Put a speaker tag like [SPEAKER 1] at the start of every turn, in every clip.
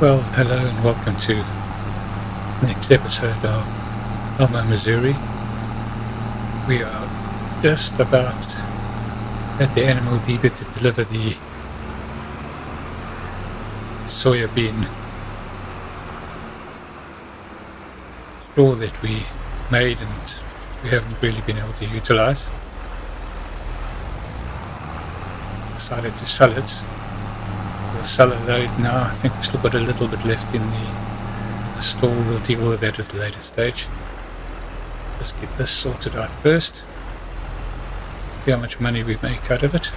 [SPEAKER 1] Well, hello and welcome to the next episode of Alma Missouri. We are just about at the animal dealer to deliver the soya bean straw that we made and we haven't really been able to utilize. Decided to sell it. We'll sell a load now. I think we've still got a little bit left in the store. We'll deal with that at a later stage. Let's get this sorted out first. See how much money we make out of it.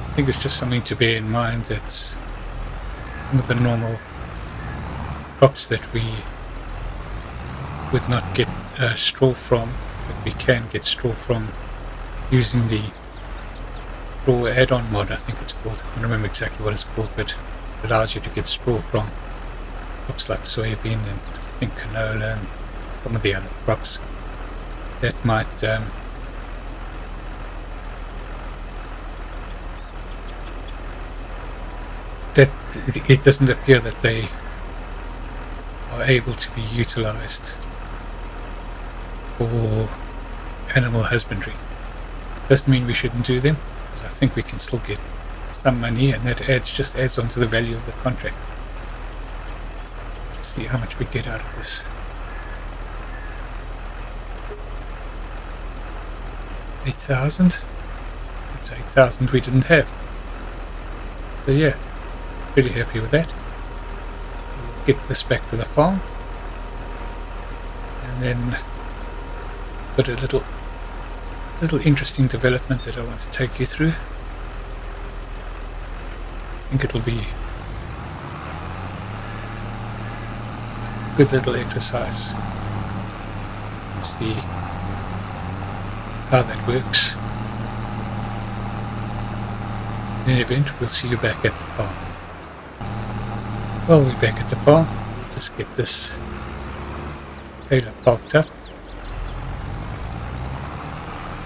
[SPEAKER 1] I think it's just something to bear in mind that some of the normal crops that we would not get straw from, but we can get straw from using the straw add-on mod, I think it's called. I can't remember exactly what it's called, but it allows you to get straw from crops like soybean and I think canola and some of the other crops that might that it doesn't appear that they are able to be utilized for animal husbandry. Doesn't mean we shouldn't do them, because I think we can still get some money, and that just adds on to the value of the contract. Let's see how much we get out of this. 8,000. That's 8,000 we didn't have. So yeah, pretty happy with that. We'll get this back to the farm, and then got a little interesting development that I want to take you through. I think it'll be a good little exercise. See how that works. In any event, we'll see you back at the farm. Well, we're back at the farm. We'll just get this trailer parked up.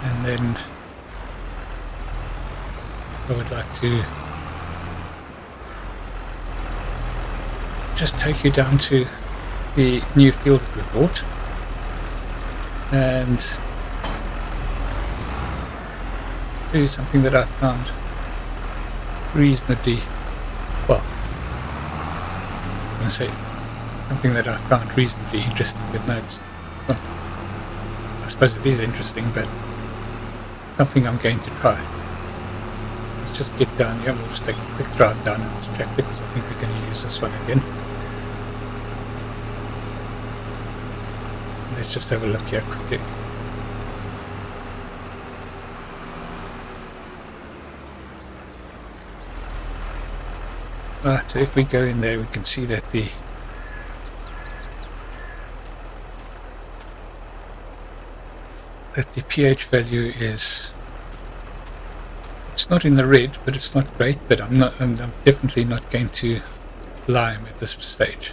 [SPEAKER 1] And then I would like to just take you down to the new field that we bought and show you something that I found reasonably, well, I'm going to say something that I found reasonably interesting, but no, well, I suppose it is interesting, but something I'm going to try. Let's just get down here. We'll just take a quick drive down in this tractor because I think we're going to use this one again. So let's just have a look here quickly. Right, so if we go in there, we can see that the pH value is, it's not in the red, but it's not great, but I'm definitely not going to lime at this stage.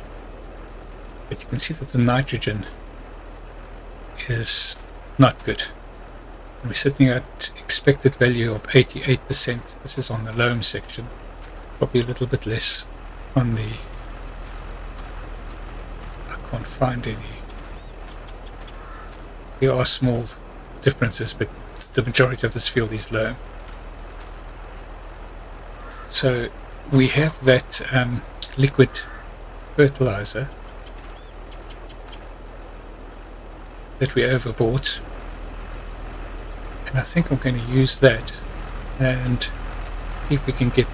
[SPEAKER 1] But you can see that the nitrogen is not good. We're sitting at expected value of 88%. This is on the loam section, probably a little bit less on the, I can't find any. There are small differences, but the majority of this field is low. So we have that liquid fertilizer that we overbought, and I think I'm going to use that and see if we can get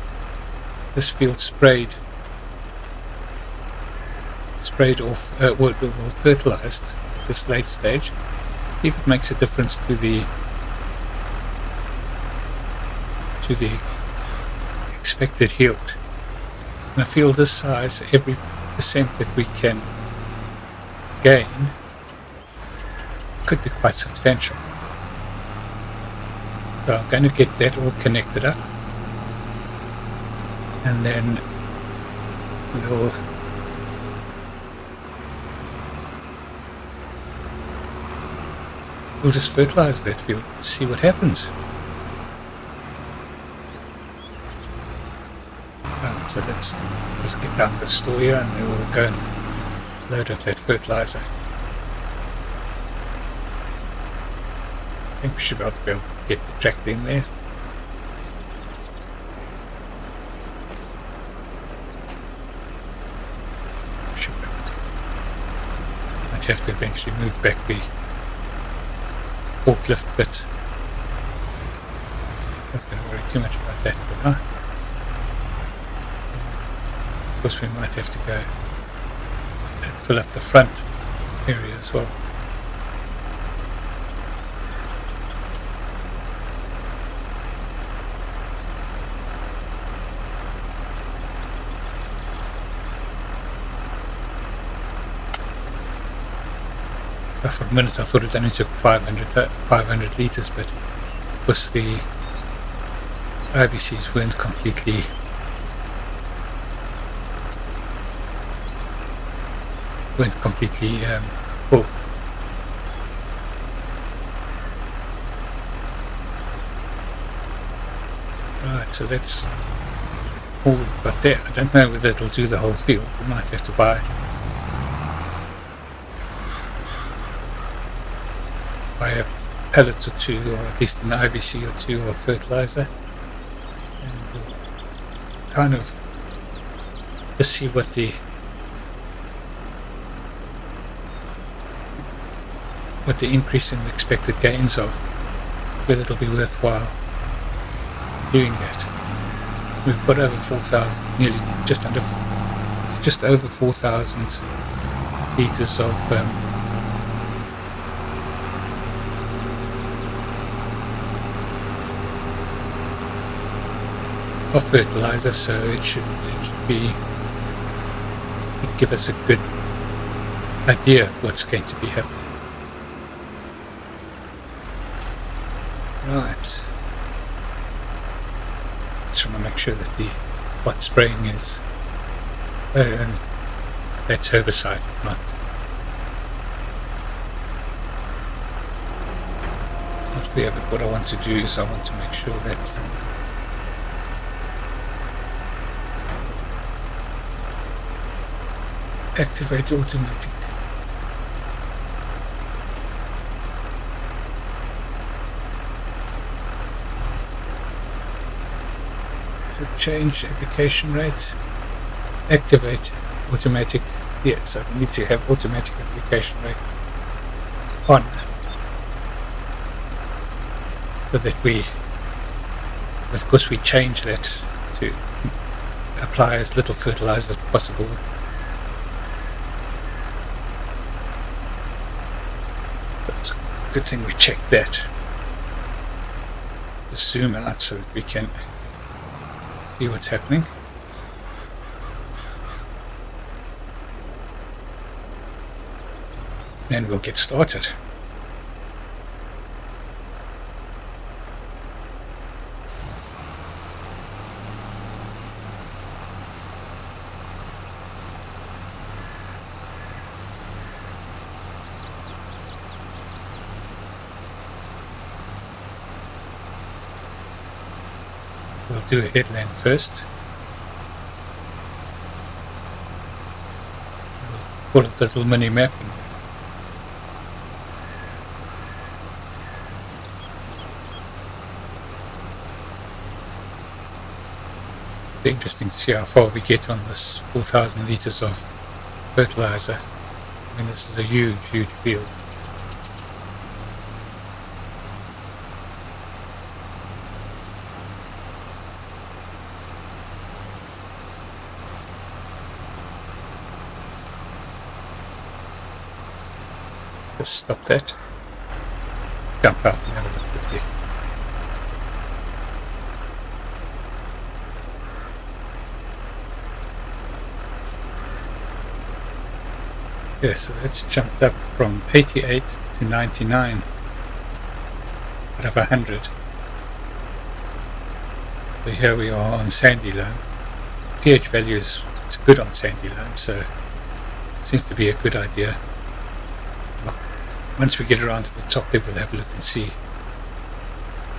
[SPEAKER 1] this field sprayed off, well, fertilized at this late stage. See if it makes a difference to the expected yield. And I feel this size, every percent that we can gain could be quite substantial. So I'm going to get that all connected up, and then we'll just fertilize that field and see what happens. So let's just get down to the store here and then we'll go and load up that fertilizer. I think we should be able to get the tractor in there. Should be able to. Might have to eventually move back the forklift bit. Not going to worry too much about that for now. Of course, we might have to go and fill up the front area as well. For a minute I thought it only took 500 litres, but of course the IBCs weren't completely full. Right, so that's all we've got there. I don't know whether it'll do the whole field. We might have to buy a pellet or two, or at least an IBC or two of fertilizer, and we'll kind of just see what the increase in the expected gains are, whether it'll be worthwhile doing that. We've got over 4,000, nearly just over 4,000 litres of fertilizer, so it should give us a good idea of what's going to be happening. Right. Just want to make sure that the spot spraying is that's herbicide, it's not fair, but what I want to do is I want to make sure that activate automatic. So change application rate, activate automatic. Yes, so we need to have automatic application rate on, so that of course we change that to apply as little fertilizer as possible. It's a good thing we checked that. Just zoom out so that we can see what's happening. Then we'll get started. We'll do a headland first. We'll pull up the little mini map. It'll be interesting to see how far we get on this 4,000 litres of fertilizer. I mean, this is a huge, huge field. Just stop that, jump out and have a look quickly. Yes, so that's jumped up from 88 to 99 out of 100. So here we are on sandy loam. pH value is good on sandy loam, so it seems to be a good idea. Once we get around to the top there, we'll have a look and see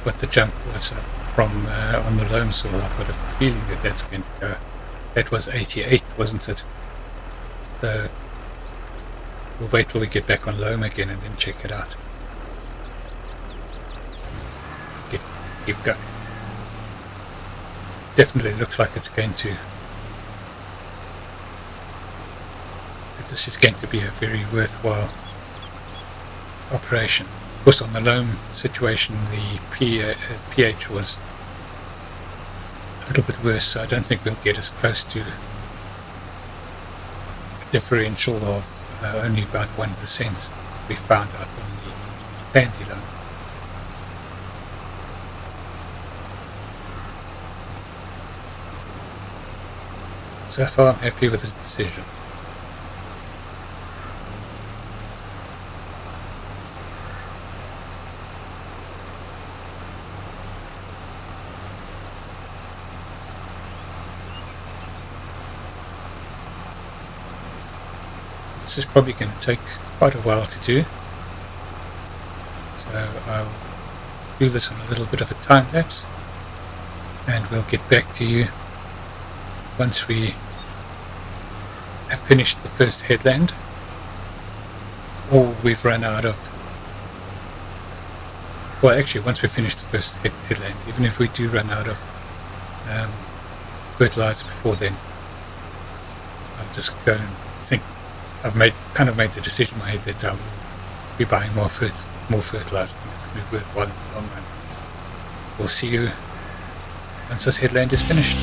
[SPEAKER 1] what the jump was from on the loam soil. I've got a feeling that that's going to go That was 88, wasn't it? So we'll wait till we get back on Loam again and then check it out. Let's keep going. Definitely looks like it's going to. This is going to be a very worthwhile operation. Of course, on the Loam situation, the pH was a little bit worse, so I don't think we'll get as close to a differential of only about 1% we found out on the sandy Loam. So far, I'm happy with this decision. This is probably going to take quite a while to do, so I'll do this on a little bit of a time lapse, and we'll get back to you once we have finished the first headland, or we've run out of, well, actually once we finish the first headland, even if we do run out of fertilizer before then, I'll just go and think. I've kind of made the decision in my head that I'll be buying more fertilizer. I think it's going to be worthwhile in the long run. We'll see you once this headland is finished.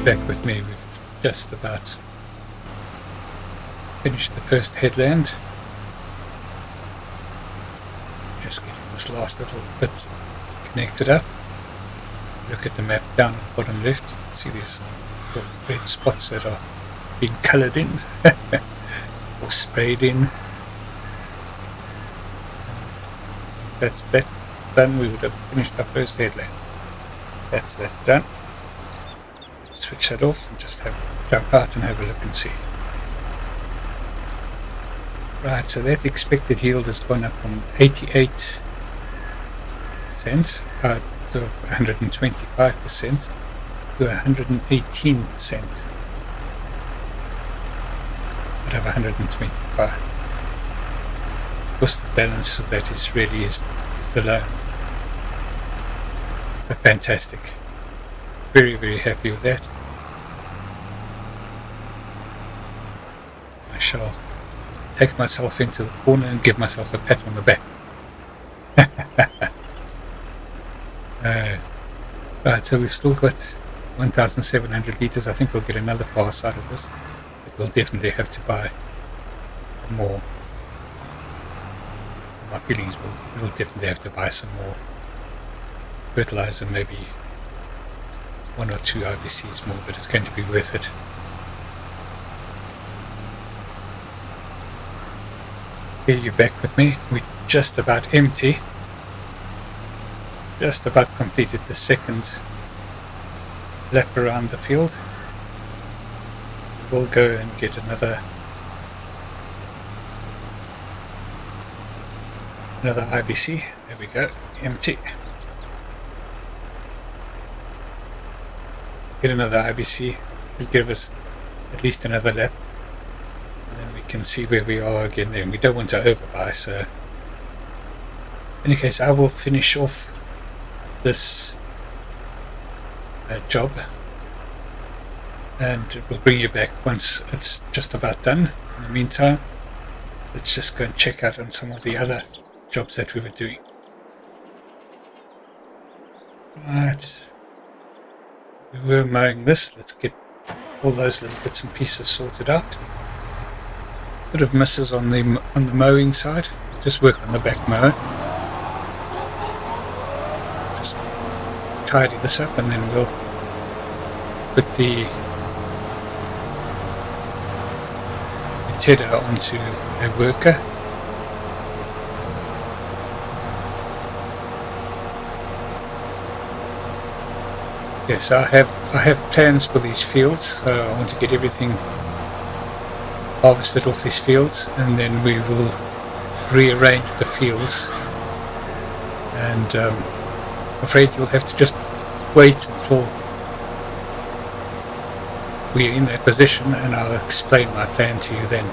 [SPEAKER 1] Back with me, we've just about finished the first headland. Just getting this last little bit connected up. Look at the map down at the bottom left, you can see these little red spots that are being coloured in or sprayed in. And that's that done. We would have finished our first headland. That's that done. Switch that off and just jump out and have a look and see. Right, so that expected yield has gone up from 88 cents out of 125% to 118% out of 125. Of course, the balance of that is really is the loan. So fantastic. Very, very happy with that. I shall take myself into the corner and give myself a pat on the back. Right, so we've still got 1,700 litres. I think we'll get another pass out of this, but we'll definitely have to buy more. My feeling is we'll definitely have to buy some more fertilizer, maybe 1 or 2 IBCs more, but it's going to be worth it. Here you're back with me. We're just about empty. Just about completed the second lap around the field. We'll go and get another Another IBC. There we go. Empty. Get another IBC. It'll give us at least another lap. And then we can see where we are again there. We don't want to overbuy, so in any case I will finish off this job and we'll bring you back once it's just about done. In the meantime, let's just go and check out on some of the other jobs that we were doing. Right, we were mowing this. Let's get all those little bits and pieces sorted out. Bit of misses on the mowing side. Just work on the back mower. Just tidy this up and then we'll put the tedder onto a worker. Yes, I have plans for these fields, so I want to get everything harvested off these fields and then we will rearrange the fields, and I'm afraid you'll have to just wait until we're in that position and I'll explain my plan to you then.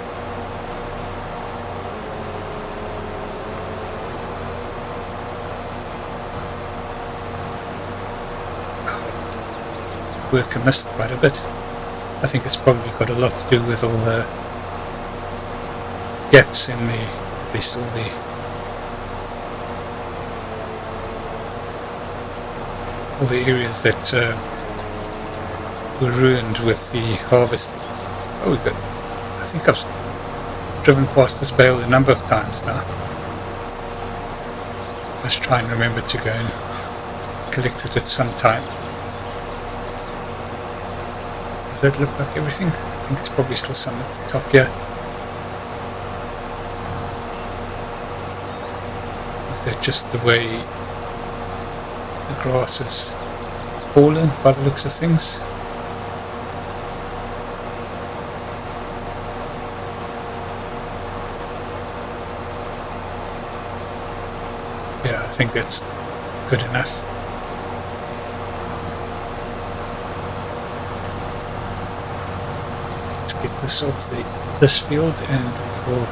[SPEAKER 1] Worker missed quite a bit. I think it's probably got a lot to do with all the gaps in at least all the areas that were ruined with the harvest. Oh, we got, I think I've driven past this bale a number of times now. Let's try and remember to go and collect it at some time. Does that look like everything? I think it's probably still some at the top here. Is that just the way the grass is fallen by the looks of things? Yeah, I think that's good enough. Let's get this off this field and we'll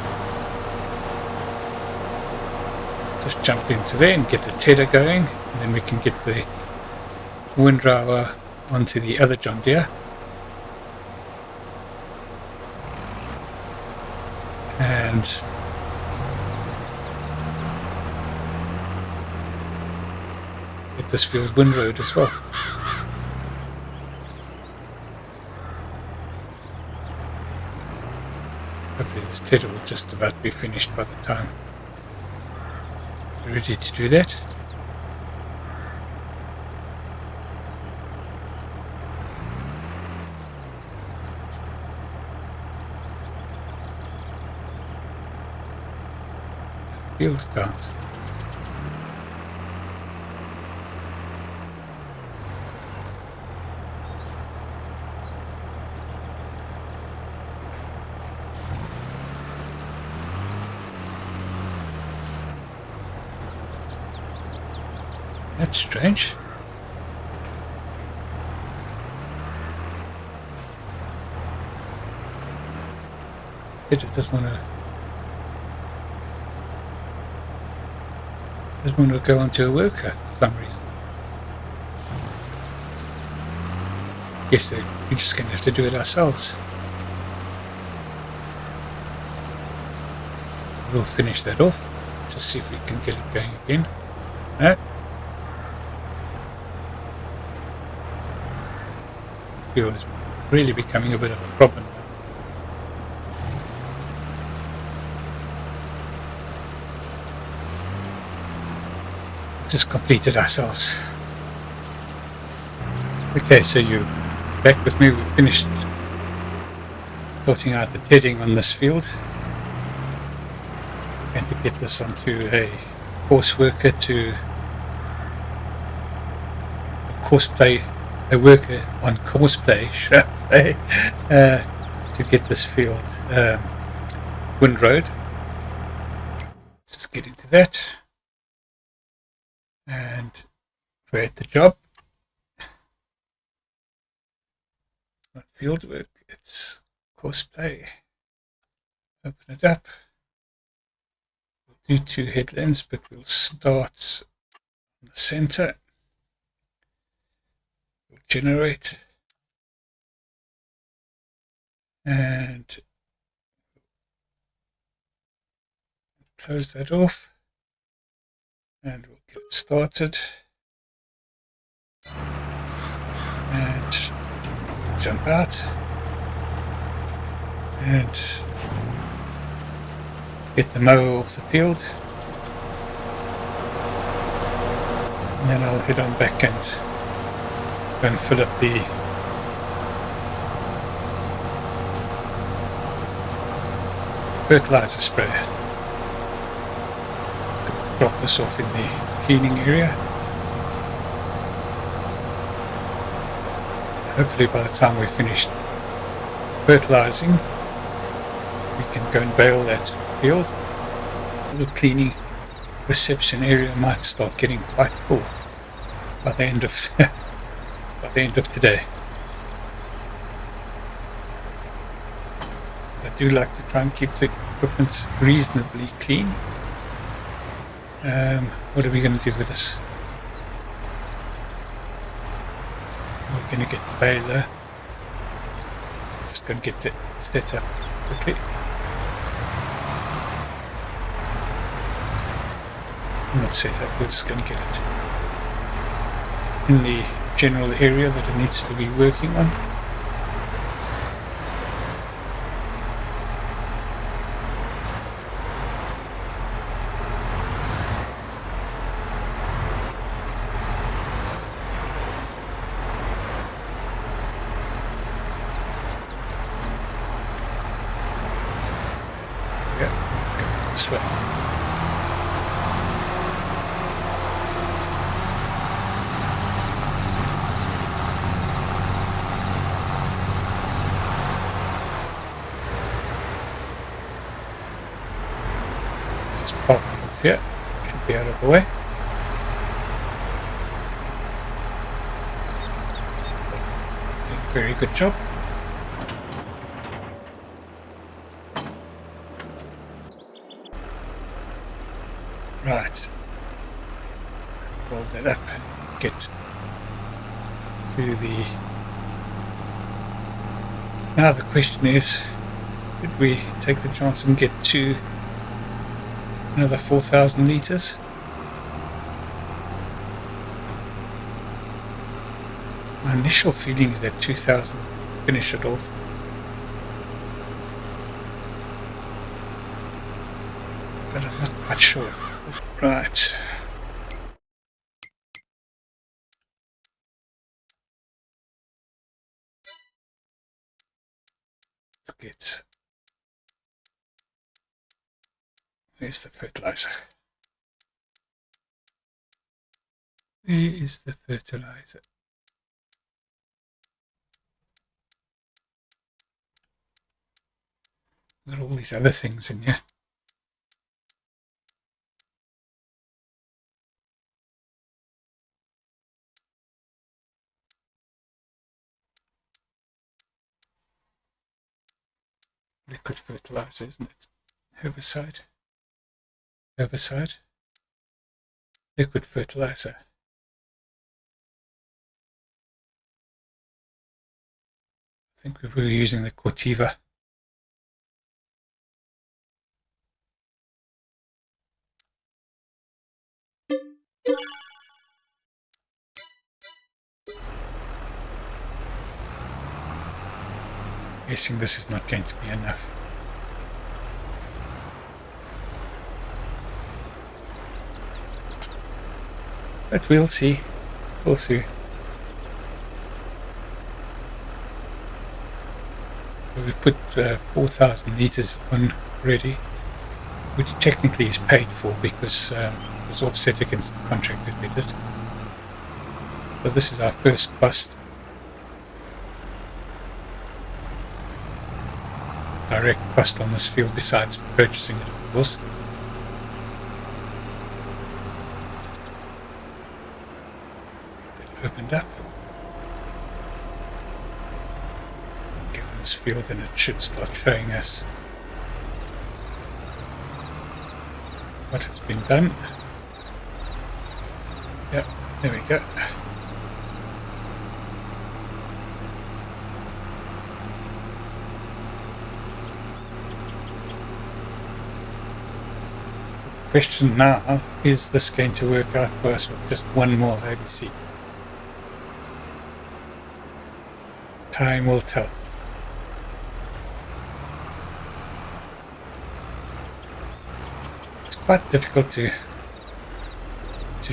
[SPEAKER 1] just jump into there and get the tedder going, and then we can get the windrower onto the other John Deere. And get this field windrowed as well. Hopefully this tedder will just about be finished by the time we're ready to do that. Field count. That's strange. It doesn't want to go onto a worker for some reason. Guess that we're just going to have to do it ourselves. We'll finish that off. Just see if we can get it going again. No. Fuel is really becoming a bit of a problem now. Just completed ourselves. Okay, so you're back with me. We finished sorting out the tedding on this field. We're going to get this onto a course worker a worker on courseplay, should I say, to get this field windrowed. get into that and create the job. It's not field work, it's course play. Open it up. We'll do 2 headlands, but we'll start in the center. We'll generate and close that off, and we'll get started and jump out and get the mower off the field, and then I'll head on back and go and fill up the fertilizer sprayer. Drop this off in the cleaning area. Hopefully by the time we're finished fertilizing, we can go and bale that field. The cleaning reception area might start getting quite full by the end of by the end of today. I do like to try and keep the equipment reasonably clean. What are we going to do with this? We're going to get the baler. Just going to get it set up quickly. Not set up, we're just going to get it in the general area that it needs to be working on. This way. Just pop off here, should be out of the way. Doing a very good job. Right, roll that up and get through the... Now the question is, should we take the chance and get to another 4,000 litres? My initial feeling is that 2,000 finish it off. But I'm not quite sure. Right. Let's get... Where's the fertilizer? Where is the fertilizer? Got all these other things in here. Liquid fertilizer, isn't it? Herbicide. Herbicide. Liquid fertilizer. I think we were using the Cortiva. Guessing this is not going to be enough. But we'll see. We'll see. We put 4,000 litres on already, which technically is paid for because it was offset against the contract that we did. So this is our first cost. Direct cost on this field besides purchasing it, of course. opened up. Get in this field and it should start showing us what has been done. Yep, there we go. So the question now, is this going to work out for us with just one more ABC? Time will tell. It's quite difficult to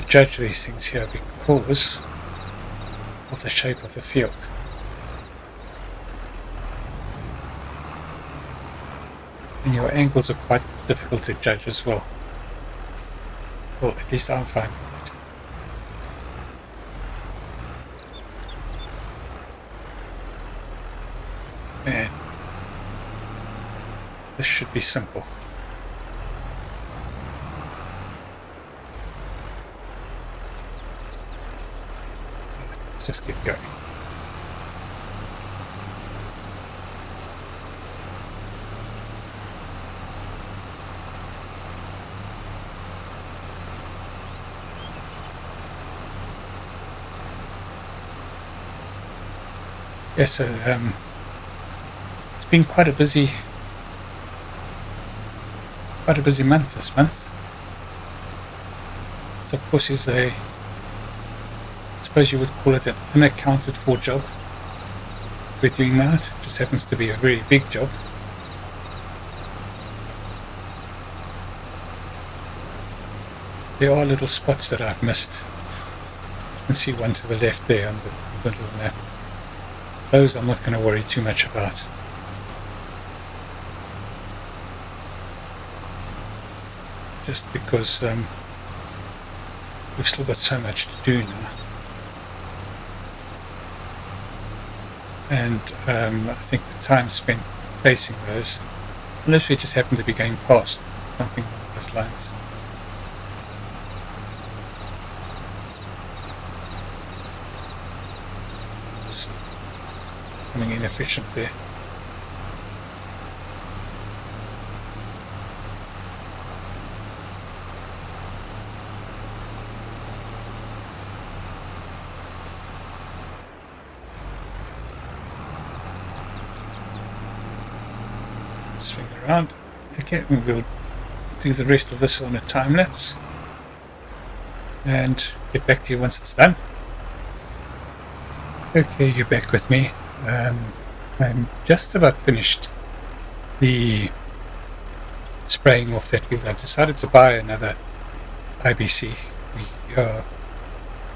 [SPEAKER 1] judge these things here because of the shape of the field. And your angles are quite difficult to judge as well. Well, at least I'm finding it. Man, this should be simple. Let's just get going. Yes, so it's been quite a busy month this month. So of course is I suppose you would call it an unaccounted for job. We're doing that. It just happens to be a very big job. There are little spots that I've missed. You can see one to the left there on the little map. Those I'm not going to worry too much about. Just because we've still got so much to do now. And I think the time spent facing those, unless we just happen to be going past something along those lines. Becoming inefficient there. Swing around. Okay, we will do the rest of this on a time lapse and get back to you once it's done. Okay, you're back with me. I'm just about finished the spraying off that field. I've decided to buy another IBC.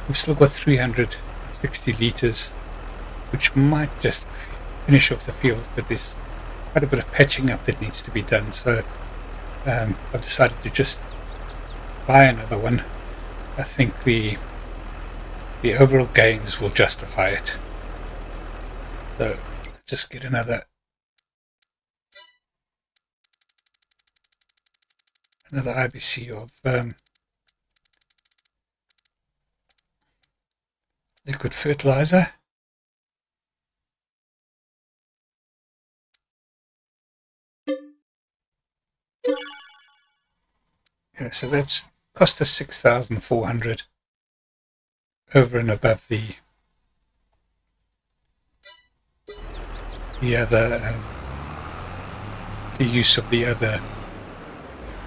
[SPEAKER 1] We've still got 360 litres, which might just finish off the field, but there's quite a bit of patching up that needs to be done. So I've decided to just buy another one. I think the overall gains will justify it. So just get another IBC of liquid fertilizer. Yeah, so that's cost us 6,400 over and above the use of the other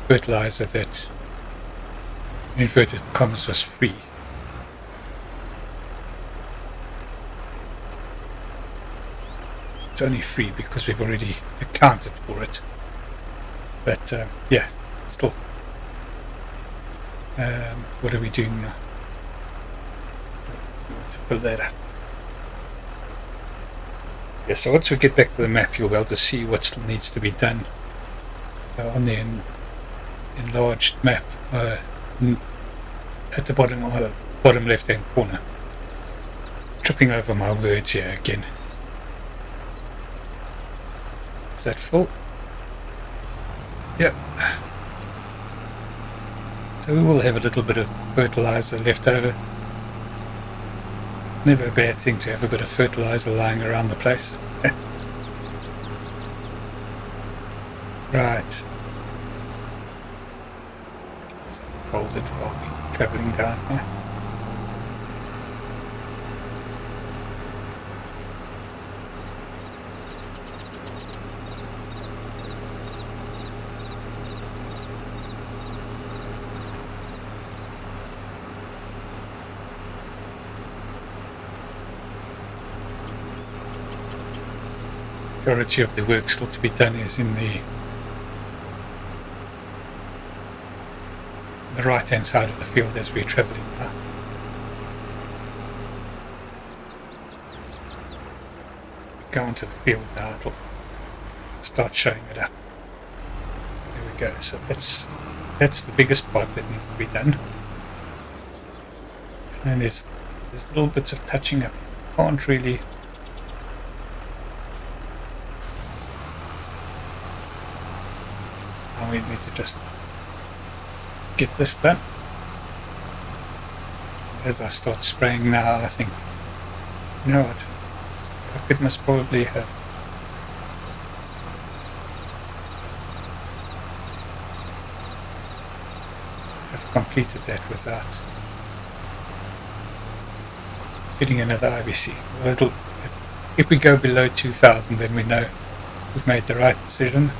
[SPEAKER 1] fertilizer that, in inverted commas, was free. It's only free because we've already accounted for it. But yeah, still. What are we doing now? To fill that up. Yeah, so once we get back to the map, you'll be able to see what still needs to be done on the enlarged map at the bottom left-hand corner. Tripping over my words here again. Is that full? Yep. So we will have a little bit of fertilizer left over. It's never a bad thing to have a bit of fertilizer lying around the place. Right. So hold it while we're travelling down here. Majority of the work still to be done is in the right hand side of the field as we're travelling now. Go into the field now, it'll start showing it up. There we go. So that's the biggest part that needs to be done. And there's little bits of touching up. Can't really we need to just get this done. As I start spraying now, I think, you know what, I could must probably have completed that without getting another IBC. Well, if we go below 2000, then we know we've made the right decision.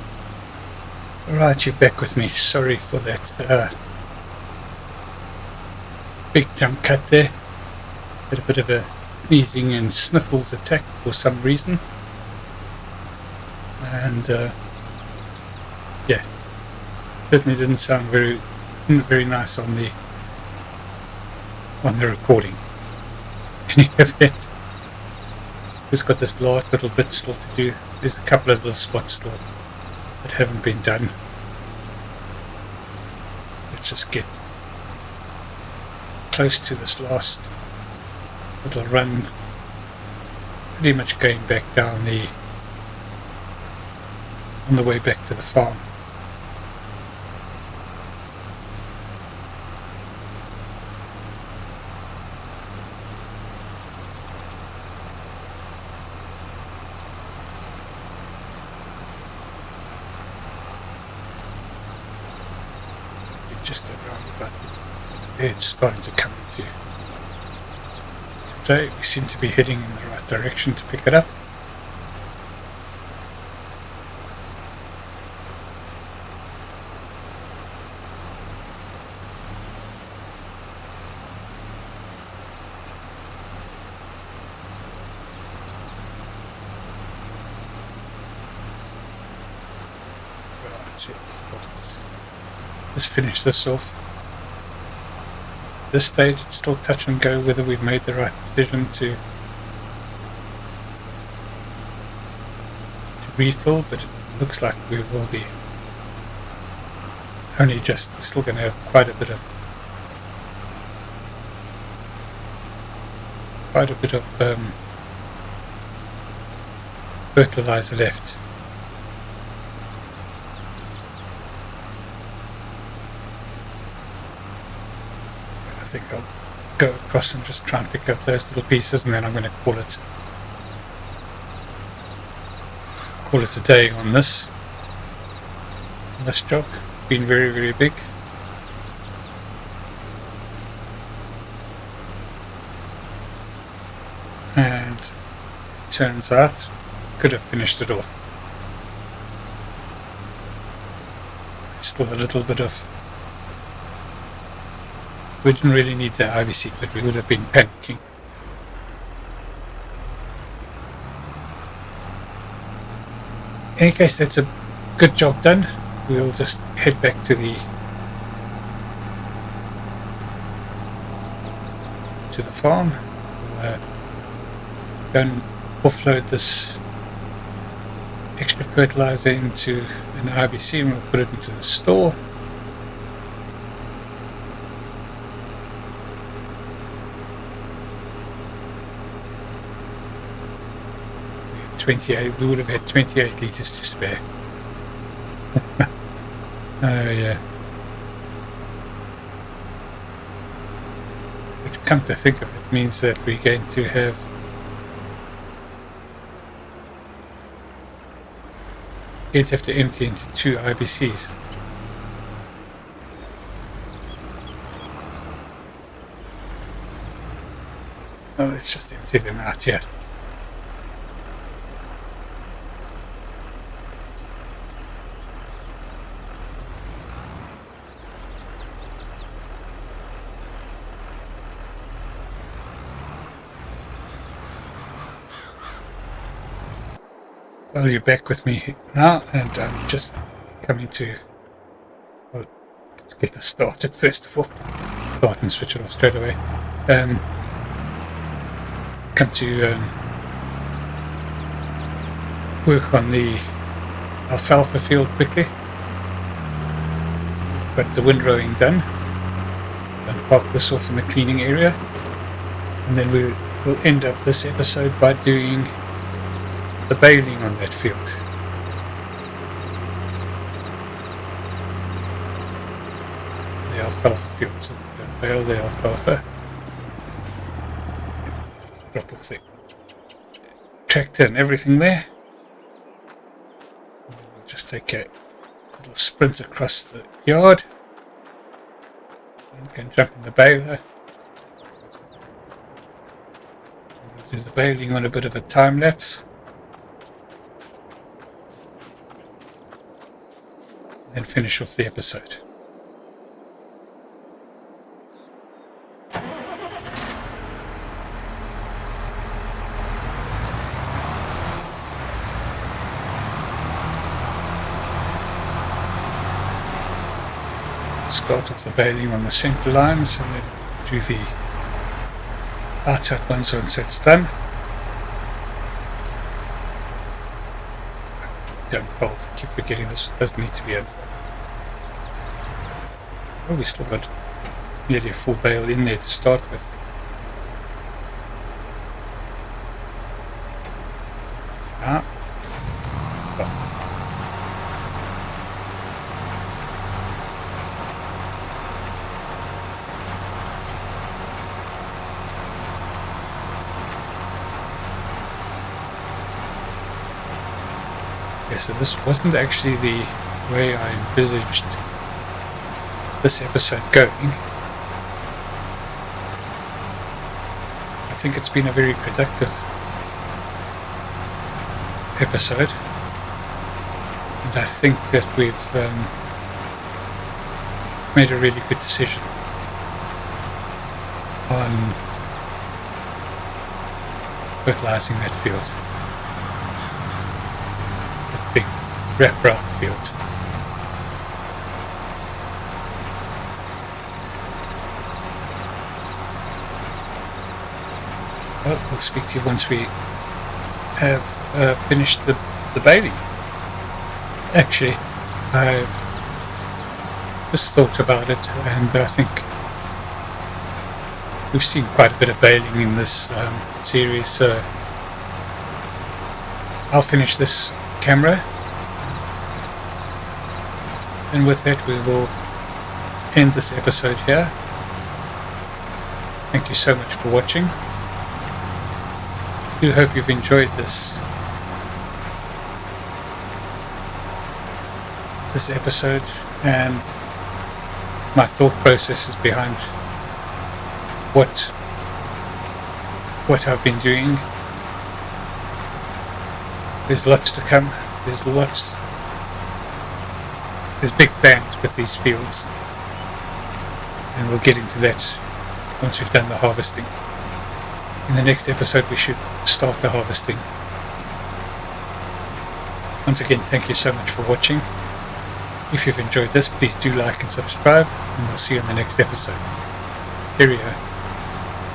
[SPEAKER 1] Alright, you're back with me. Sorry for that big jump cut there. Had a bit of a sneezing and sniffles attack for some reason. And yeah, certainly didn't sound very nice on the recording. Can you hear it? Just got this last little bit still to do. There's a couple of little spots still that haven't been done. Let's just get close to this last little run, pretty much going back down on the way back to the farm. Just around about there, it's starting to come into play. We seem to be heading in the right direction to pick it up. Well, that's it. Let's finish this off. At this stage, it's still touch and go whether we've made the right decision to refill, but it looks like we will be. We're still going to have quite a bit of fertilizer left. I think I'll go across and just try and pick up those little pieces, and then I'm going to call it a day on this job. Been very, very big. And it turns out could have finished it off. It's still a little bit of. We didn't really need the IBC, but we would have been panicking. In any case, that's a good job done. We'll just head back to the farm. We'll go and offload this extra fertilizer into an IBC and we'll put it into the store. 28, we would have had 28 litres to spare. Oh yeah. Which come to think of it, means that we're going to have to empty into 2 IBCs. Oh, let's just empty them out here. Well, you're back with me now, and I'm just coming to, well, let's get this started first of all. Start and switch it off straight away. Come to work on the alfalfa field quickly. Got the windrowing done, and park this off in the cleaning area, and then we'll end up this episode by doing the baling on that field. The alfalfa field, so we're going to bale the alfalfa. Drop off the tractor and everything there. And we'll just take a little sprint across the yard and we can jump in the baler. We'll do the baling on a bit of a time lapse. And finish off the episode. Start off the baling on the center lines and then do the outside ones once that's done. Don't fold. I keep forgetting this does need to be unfolded. Oh, we still got nearly a full bale in there to start with. Ah. Yeah, so this wasn't actually the way I envisaged this episode going. I think it's been a very productive episode, and I think that we've made a really good decision on fertilizing that field. Big wraparound field. Well, we'll speak to you once we have finished the baling. Actually, I just thought about it, and I think we've seen quite a bit of baling in this series, so I'll finish this camera, and with that we will end this episode here. Thank you so much for watching. I do hope you've enjoyed this episode and my thought processes behind what I've been doing. There's lots to come. There's big plans with these fields, and we'll get into that once we've done the harvesting. In the next episode we should start the harvesting. Once again, thank you so much for watching. If you've enjoyed this, please do like and subscribe, and we'll see you in the next episode. Cheerio.